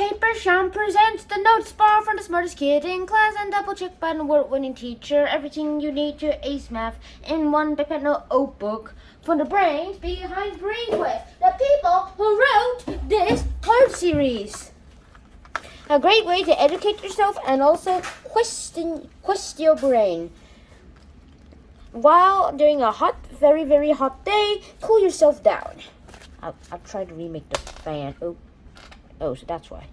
Paper Sham presents the notes bar for the smartest kid in class and double check by an award-winning teacher. Everything you need to ace math in one big notebook for the brains behind Brain Quest, the people who wrote this card series. A great way to educate yourself and also quest your brain. While during a hot, very, very hot day, cool yourself down. I'll try to remake the fan. Oh, so that's why.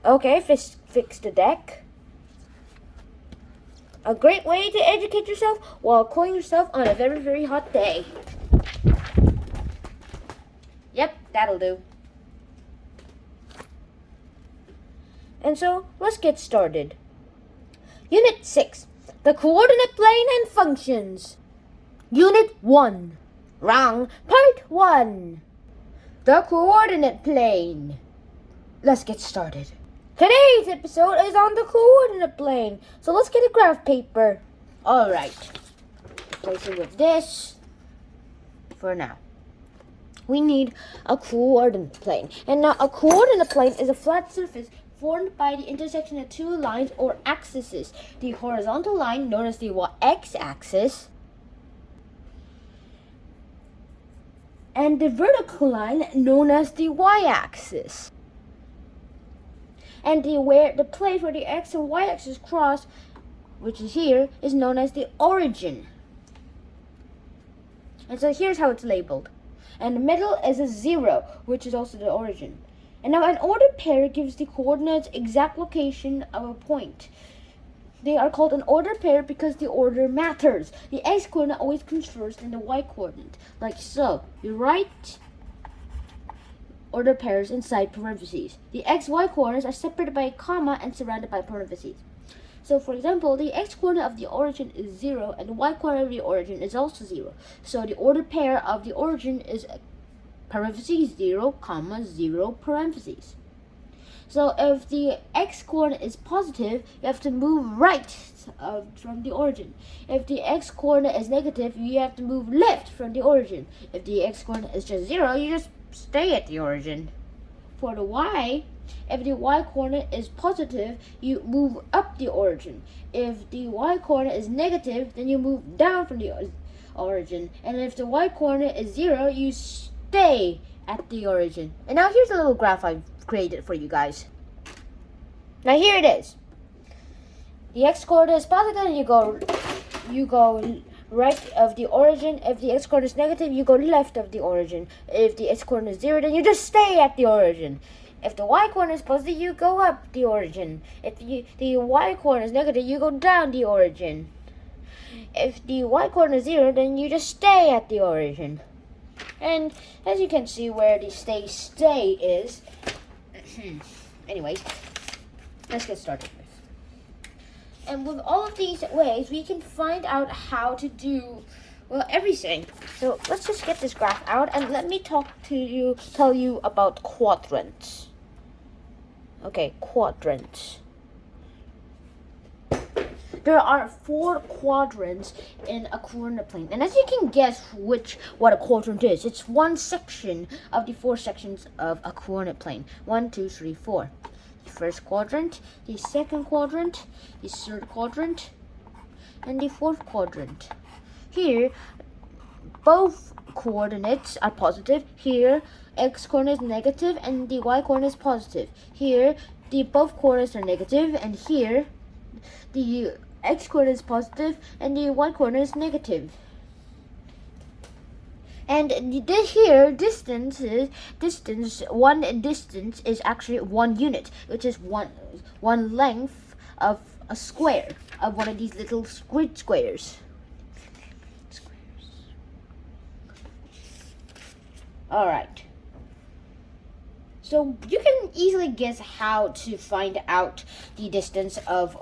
Okay, fix the deck. A great way to educate yourself while cooling yourself on a very, very hot day. Yep, that'll do. And so, let's get started. Unit 6, the coordinate plane and functions. Unit 1, wrong, part 1, the coordinate plane. Let's get started. Today's episode is on the coordinate plane, so let's get a graph paper. Alright, place it with this for now. We need a coordinate plane. And now a coordinate plane is a flat surface formed by the intersection of two lines or axes. The horizontal line, known as the x-axis, and the vertical line, known as the y-axis. And the place where the x and y-axis cross, which is here, is known as the origin. And so here's how it's labeled. And the middle is a 0, which is also the origin. And now an ordered pair gives the coordinates exact location of a point. They are called an ordered pair because the order matters. The x-coordinate always comes first and the y-coordinate, like so. You write ordered pairs inside parentheses. The x-y coordinates are separated by a comma and surrounded by parentheses. So, for example, the x-coordinate of the origin is 0 and the y-coordinate of the origin is also 0. So the ordered pair of the origin is parentheses 0, comma 0, parentheses. So if the x-coordinate is positive, you have to move right from the origin. If the x-coordinate is negative, you have to move left from the origin. If the x-coordinate is just 0, you just stay at the origin. For the y, if the y-coordinate is positive, you move up the origin. If the y-coordinate is negative, then you move down from the origin. And if the y-coordinate is 0, you stay at the origin. And now here's a little graph I've created for you guys. Now here it is. The x-coordinate is positive, and you go right of the origin. If the x-coordinate is negative, you go left of the origin. If the x-coordinate is 0, then you just stay at the origin. If the y-coordinate is positive, you go up the origin. If the y-coordinate is negative, you go down the origin. If the y-coordinate is 0, then you just stay at the origin. And as you can see where the stay is, anyways, let's get started with. And with all of these ways, we can find out how to do, well, everything. So let's just get this graph out and let me tell you about quadrants. Okay, quadrants. There are 4 quadrants in a coordinate plane. And as you can guess what a quadrant is, it's one section of the 4 sections of a coordinate plane. 1, 2, 3, 4. The first quadrant, the second quadrant, the third quadrant, and the fourth quadrant. Here, both coordinates are positive. Here, x-coordinate is negative and the y-coordinate is positive. Here, both coordinates are negative, and here, the x-coordinate is positive and the y-coordinate is negative. And here, distance is actually 1 unit, which is one length of a square, of one of these little grid squares. Alright. So you can easily guess how to find out the distance of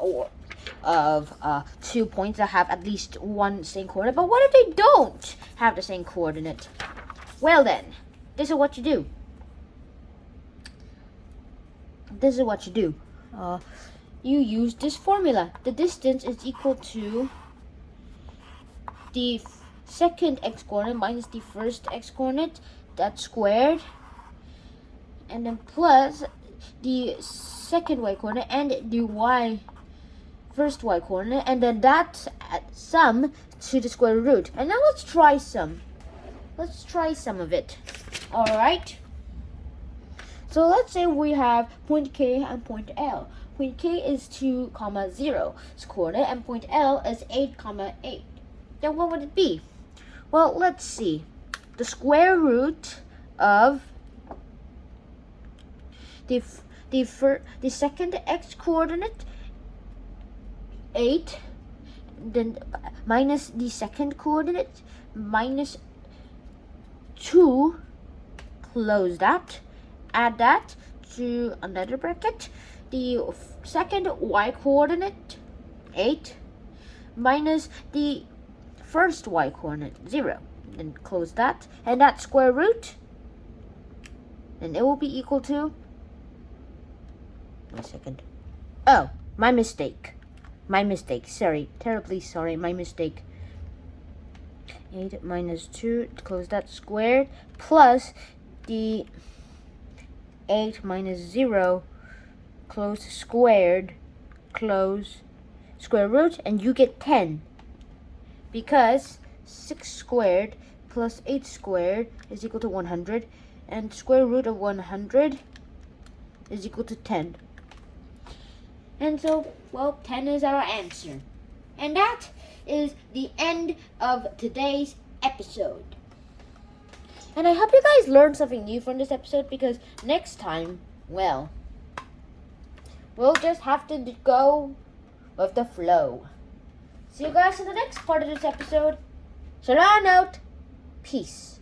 2 points that have at least one same coordinate. But what if they don't have the same coordinate? Well then, this is what you do. You use this formula. The distance is equal to the second x-coordinate minus the first x-coordinate, that's squared, and then plus the second y coordinate and the first y coordinate, and then that sum to the square root. And now let's try some. Let's try some of it. All right. So let's say we have point K and point L. Point K is 2, 0 its coordinate, and point L is 8, 8. Then what would it be? Well, let's see. The square root of the second x coordinate, 8, then minus the second coordinate, minus 2, close that, add that to another bracket, the second y coordinate, 8, minus the first y coordinate, 0, then close that, and that square root, and it will be equal to, 1 second, oh, my mistake, sorry, terribly sorry, my mistake. 8 minus 2, close that, squared, plus the 8 minus 0, close, squared, close, square root, and you get 10. Because 6 squared plus 8 squared is equal to 100, and square root of 100 is equal to 10. And so, well, 10 is our answer. And that is the end of today's episode. And I hope you guys learned something new from this episode, because next time, well, we'll just have to go with the flow. See you guys in the next part of this episode. Shalom out. Peace.